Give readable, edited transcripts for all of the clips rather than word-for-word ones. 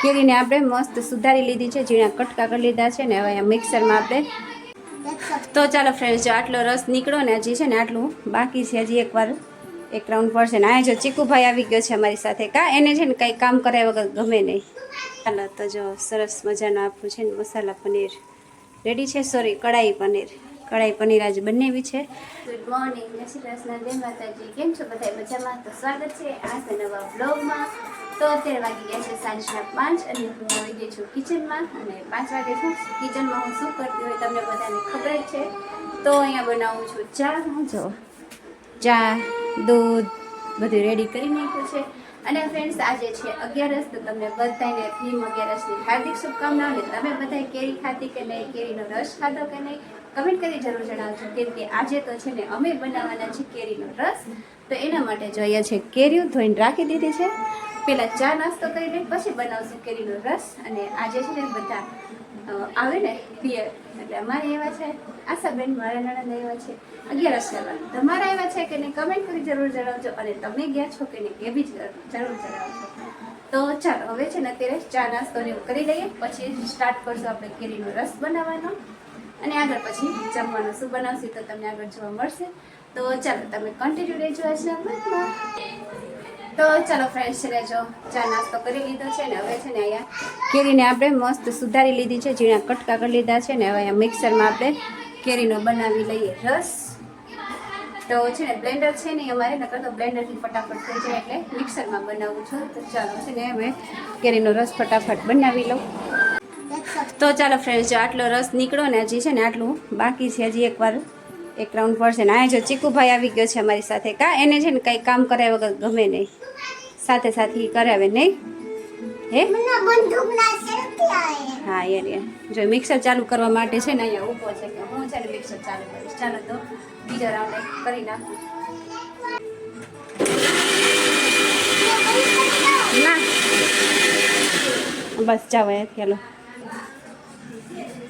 કેરીને આપણે મસ્ત સુધારી લીધી છે, ઝીણા કટકા કરી લીધા છે ને હવે અહીંયા મિક્સરમાં આપણે તો ચાલો ફ્રેન્ડ્સ, જો આટલો રસ નીકળો ને હજી છે ને આટલું બાકી છે, હજી એકવાર એક રાઉન્ડ પડશે ને. આ જો ચીકુભાઈ આવી ગયો છે અમારી સાથે, એને છે ને કંઈ કામ કરાય વગર ગમે નહીં. ચાલો તો જો સરસ મજાનું આપણું છે ને મસાલા પનીર રેડી છે, સોરી કઢાઈ પનીર આજે બનાવી છે. ગુડ મોર્નિંગ, જય શ્રી કૃષ્ણ, જય માતાજી. કેમ છો બધા? મજામાં? તો સ્વાગત છે આજના નવા બ્લોગમાં. તો અત્યારે વાગી ગયા છે સાંજના 5 અને હું આવી ગઈ છું કિચનમાં. અને 5 વાગે છું કિચનમાં હું શું કરતી હોય તમને બધાને ખબર જ છે. તો અહીંયા બનાવું છું ચા. જો ચા, દૂધ બધું રેડી કરી નાખ્યું છે. અને ફ્રેન્ડ્સ, આજે છે 11 તો તમને બધાને ભીમ 11ની હાર્દિક શુભકામનાઓ. અને તમે બધાએ કેરી ખાધી કે નહીં, કેરીનો રસ ખાધો કે નહીં, કમેન્ટ કરી જરૂર જણાવજો. કેમ કે આજે તો છે ને અમે બનાવવાના છે કેરીનો રસ. તો એના માટે જો અહીંયા છે કેરીઓ ધોઈને રાખી દીધી છે. પહેલાં ચા નાસ્તો કરી લઈ, પછી બનાવશું કેરીનો રસ. અને આજે છે ને બધા આવે ને પિયર, એટલે અમારે એવા છે આશાબેન, મારા નણંદ એવા છે 11 કરવા. તમારા એવા છે કે નહીં, કમેન્ટ કરી જરૂર જણાવજો. અને તમે ગયા છો કે નહીં એ બી જરૂર જણાવજો. તો ચાલો હવે છે ને અત્યારે ચા નાસ્તો ને એવું કરી લઈએ, પછી સ્ટાર્ટ કરશું આપણે કેરીનો રસ બનાવવાનો. અને આગળ પછી જમવાનું શું બનાવશું તો તમને આગળ જોવા મળશે. તો ચાલો તમે કન્ટિન્યુ રહેજો આજના બ્લોગમાં. તો ચાલો ફ્રેન્ડ્સ, રહેજો. ચા નાસ્તો કરી લીધો છે ને હવે છે ને અહીંયા કેરીને આપણે મસ્ત સુધારી લીધી છે, ઝીણા કટકા કરી લીધા છે ને હવે અહીંયા મિક્સરમાં આપણે કેરીનો બનાવી લઈએ રસ. તો છે ને બ્લેન્ડર છે ને અમારે, નકર તો બ્લેન્ડરથી ફટાફટ થઈ જાય એટલે મિક્સરમાં બનાવું છું. તો ચાલો છે ને હવે કેરીનો રસ ફટાફટ બનાવી લઉં. તો ચાલો ફ્રેન્ડ્સ, જો આટલો રસ નીકળો ને હજી છે ને આટલું બાકી છે, હજી એકવાર એક રાઉન્ડ પડશે ને. આ જો ચીકુભાઈ આવી ગયો છે અમારી સાથે, એને છે ને કંઈ કામ કરાય વગર ગમે નહીં, સાથે સાથે કરાવે નહીં. હે હા યાર, જો મિક્સર ચાલુ કરવા માટે છે ને અહીંયા ઊભો છે કે હું છે ને મિક્સર ચાલુ કરીશ. ચાલો તો બીજો રાઉન્ડ કરી નાખું. ના બસ જાવ ચાલો.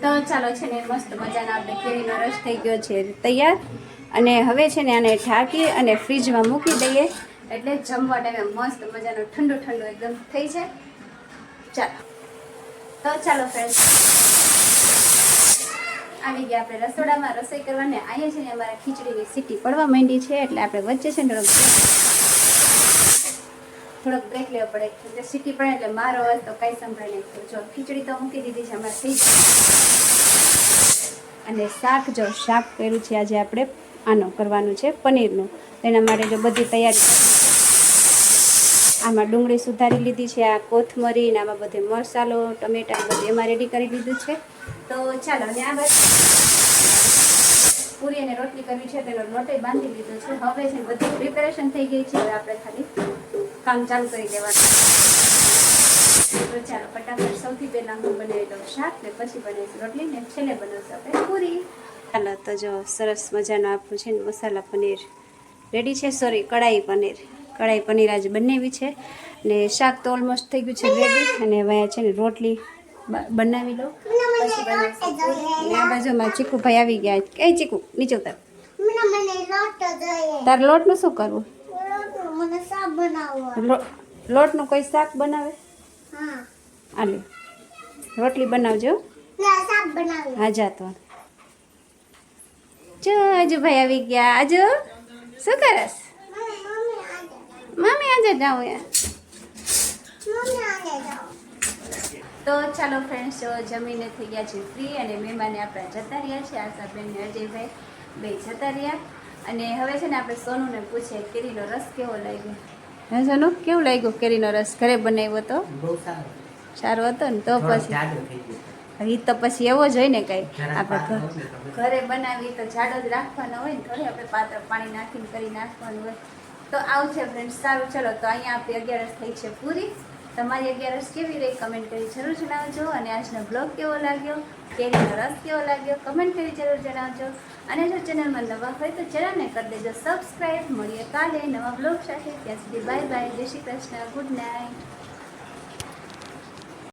તો ચાલો છે ને મસ્ત મજાનો આપણે કેરીનો રસ થઈ ગયો છે તૈયાર. અને હવે છે ને આને ઢાંકી અને ફ્રીજમાં મૂકી દઈએ, એટલે જમવા ટાઈમે મસ્ત મજાનો ઠંડો ઠંડો એકદમ થઈ જાય. ચાલો તો ચાલો ફ્રેન્ડ્સ, આવી ગયા આપણે રસોડામાં રસોઈ કરવાને. અહીંયા છે ને અમારા ખીચડીની સીટી પડવા માંડી છે, એટલે આપણે વચ્ચે છે ને થોડોક બ્રેક લેવો પડે. એટલે સીટી પડે એટલે મારો અવાજ તો કાંઈ સંભળાય નહીં. જો ખીચડી તો મૂકી દીધી છે અમારે થઈ જાય. અને શાક કર્યું છે આજે આપણે, આનો કરવાનું છે પનીરનું. તેના માટે જો બધી તૈયારી, આમાં ડુંગળી સુધારી લીધી છે, આ કોથમરી ને આમાં બધે મસાલો, ટમેટા બધું એમાં રેડી કરી લીધું છે. તો ચાલો, અને આ બસ પૂરી અને રોટલી કરવી છે, તેનો લોટે બાંધી લીધો છે. હવે છે બધી પ્રિપેરેશન થઈ ગઈ છે, હવે આપણે ખાલી કામ ચાલુ કરી દેવાનું. તો ચાલો ફટાફટ સૌથી પહેલાં હું બનાવી દઉં શાક, ને પછી બનાવીશું રોટલી, ને છેલ્લે બનાવશું આપણે પૂરી. ચાલો તો જો સરસ મજાનું આપણું છે ને મસાલા પનીર રેડી છે, સોરી કઢાઈ પનીર આજે બનાવી છે. ને શાક તો ઓલમોસ્ટ થઈ ગયું છે રેડી. અને હવે છે ને રોટલી બનાવી લઉં, પછી બનાવીશું. આ બાજુમાં ચીકુભાઈ આવી ગયા. કઈ ચીકુ નીચે ઉતાર. તાર લોટનું શું કરવું? લોટનું કોઈ શાક બનાવે? આલે રોટલી બનાવજો. હા જા તો. જો આજુ ભાઈ આવી ગયા. આજુ શું કરસ? મમ્મી આજે જાઉં યાર. તો ચાલો ફ્રેન્ડ્સ, જમીને થઈ ગયા છે ફ્રી. અને મહેમાને આપણા જતા રહ્યા છે, આશાબેન ને અજયભાઈ બે જતા રહ્યા. અને હવે છે ને આપણે સોનુને પૂછીએ કેરીનો રસ કેવો લાગ્યો. હે સોનુ, કેવું લાગ્યું કેરીનો રસ? ઘરે બનાવ્યો તો સારો હતો ને? તો પછી તો પછી એવો જ હોય ને, કંઈ આપણે ઘરે બનાવી તો જાડો જ રાખવાનો હોય ને, થોડી આપણે પાત્ર પાણી નાખીને કરી નાખવાનું હોય. તો આવું છે ફ્રેન્ડ્સ. સારું ચલો, તો અહીંયા આપણી 11 થઈ છે પૂરી. તમારી 11 કેવી રહી કમેન્ટ કરી જરૂર જણાવજો. અને આજનો બ્લોગ કેવો લાગ્યો, કેરીનો રસ કેવો લાગ્યો, કમેન્ટ કરી જરૂર જણાવજો. અને જો ચેનલમાં નવા હોય તો ચેનલને કરી દેજો સબસ્ક્રાઈબ. મળીએ કાલે નવા બ્લોગ સાથે. ત્યાં સુધી બાય બાય, જય શ્રી કૃષ્ણ, ગુડ નાઇટ.